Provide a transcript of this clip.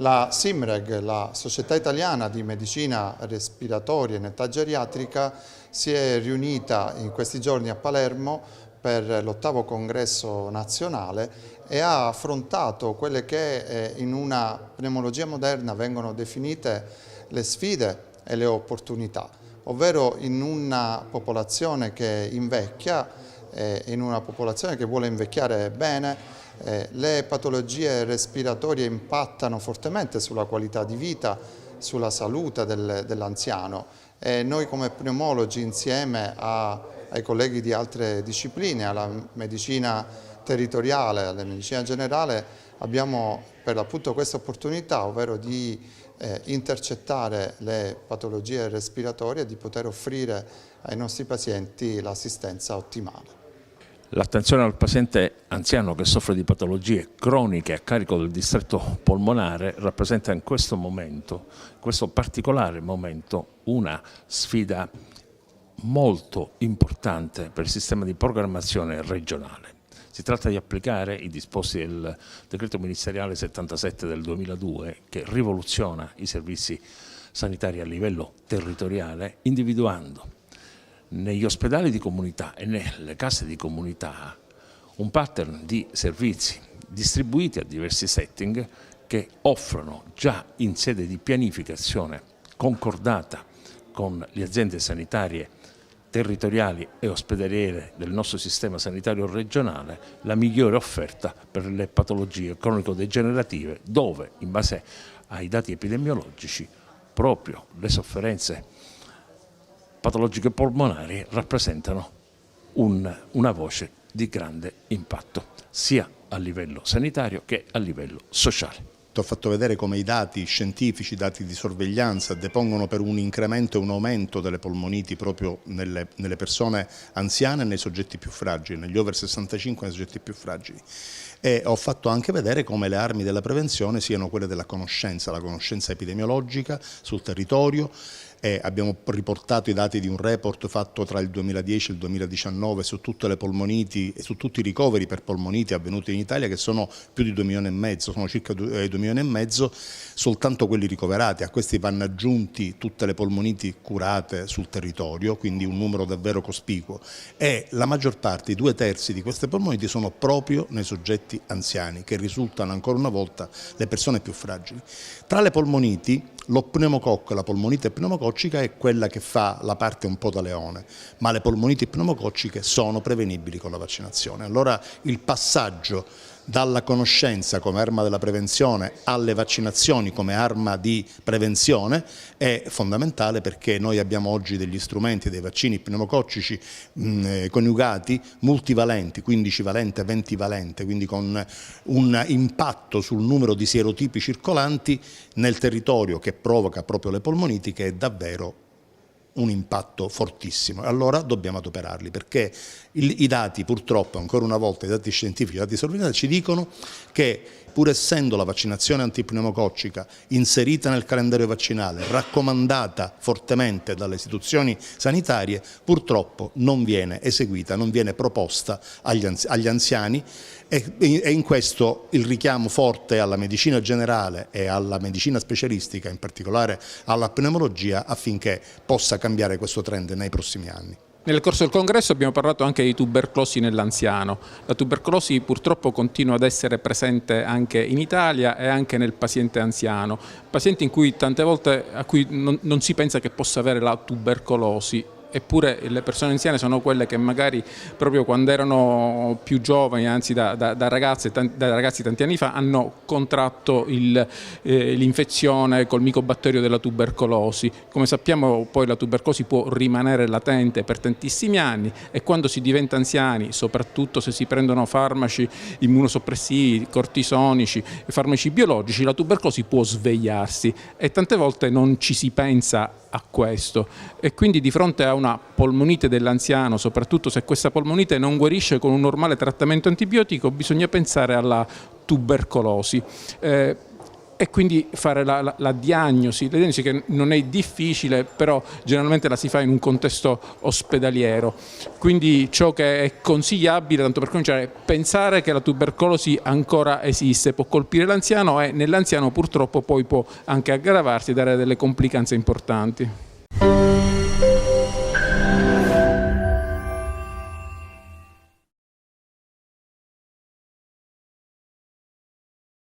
La SIMREG, la Società Italiana di Medicina Respiratoria e Età Geriatrica, si è riunita in questi giorni a Palermo per l'8° congresso nazionale e ha affrontato quelle che in una pneumologia moderna vengono definite le sfide e le opportunità, ovvero in una popolazione che invecchia, in una popolazione che vuole invecchiare bene. Le patologie respiratorie impattano fortemente sulla qualità di vita, sulla salute dell'anziano e noi come pneumologi insieme ai colleghi di altre discipline, alla medicina territoriale, alla medicina generale, abbiamo per l'appunto questa opportunità, ovvero di intercettare le patologie respiratorie e di poter offrire ai nostri pazienti l'assistenza ottimale. L'attenzione al paziente anziano che soffre di patologie croniche a carico del distretto polmonare rappresenta in questo momento, questo particolare momento, una sfida molto importante per il sistema di programmazione regionale. Si tratta di applicare i disposti del decreto ministeriale 77 del 2002 che rivoluziona i servizi sanitari a livello territoriale, individuando negli ospedali di comunità e nelle case di comunità un pattern di servizi distribuiti a diversi setting che offrono già in sede di pianificazione concordata con le aziende sanitarie territoriali e ospedaliere del nostro sistema sanitario regionale la migliore offerta per le patologie cronico-degenerative, dove in base ai dati epidemiologici proprio le sofferenze patologiche polmonari rappresentano una voce di grande impatto sia a livello sanitario che a livello sociale. Ho fatto vedere come i dati scientifici, i dati di sorveglianza depongono per un incremento e un aumento delle polmoniti proprio nelle persone anziane e nei soggetti più fragili, negli over 65 e nei soggetti più fragili. E ho fatto anche vedere come le armi della prevenzione siano quelle della conoscenza, la conoscenza epidemiologica sul territorio. Abbiamo riportato i dati di un report fatto tra il 2010 e il 2019 su tutte le polmoniti e su tutti i ricoveri per polmoniti avvenuti in Italia, che sono più di 2,5 milioni, sono circa 2,5 milioni, soltanto quelli ricoverati. A questi vanno aggiunti tutte le polmoniti curate sul territorio, quindi un numero davvero cospicuo. E la maggior parte, i 2/3 di queste polmoniti sono proprio nei soggetti anziani, che risultano ancora una volta le persone più fragili. Tra le polmoniti, lo pneumococco, la polmonite pneumococcica è quella che fa la parte un po' da leone, ma le polmoniti pneumococciche sono prevenibili con la vaccinazione. Allora il passaggio dalla conoscenza come arma della prevenzione alle vaccinazioni come arma di prevenzione è fondamentale, perché noi abbiamo oggi degli strumenti, dei vaccini pneumococcici coniugati multivalenti, 15 valente, 20 valente, quindi con un impatto sul numero di sierotipi circolanti nel territorio che provoca proprio le polmoniti, che è davvero un impatto fortissimo. Allora dobbiamo adoperarli, perché i dati, purtroppo ancora una volta, i dati scientifici, i dati di sorveglianza ci dicono che, pur essendo la vaccinazione antipneumococcica inserita nel calendario vaccinale, raccomandata fortemente dalle istituzioni sanitarie, purtroppo non viene eseguita, non viene proposta agli anziani, e in questo il richiamo forte alla medicina generale e alla medicina specialistica, in particolare alla pneumologia, affinché possa cambiare questo trend nei prossimi anni. Nel corso del congresso abbiamo parlato anche di tubercolosi nell'anziano. La tubercolosi purtroppo continua ad essere presente anche in Italia e anche nel paziente anziano, pazienti in cui tante volte a cui non si pensa che possa avere la tubercolosi. Eppure le persone anziane sono quelle che magari proprio quando erano più giovani, anzi da ragazzi tanti anni fa, hanno contratto l'infezione col micobatterio della tubercolosi. Come sappiamo poi la tubercolosi può rimanere latente per tantissimi anni, e quando si diventa anziani, soprattutto se si prendono farmaci immunosoppressivi, cortisonici, farmaci biologici, la tubercolosi può svegliarsi, e tante volte non ci si pensa a questo, e quindi di fronte a una polmonite dell'anziano, soprattutto se questa polmonite non guarisce con un normale trattamento antibiotico, bisogna pensare alla tubercolosi. e quindi fare la diagnosi che non è difficile, però generalmente la si fa in un contesto ospedaliero. Quindi ciò che è consigliabile, tanto per cominciare, pensare che la tubercolosi ancora esiste, può colpire l'anziano e nell'anziano purtroppo poi può anche aggravarsi e dare delle complicanze importanti.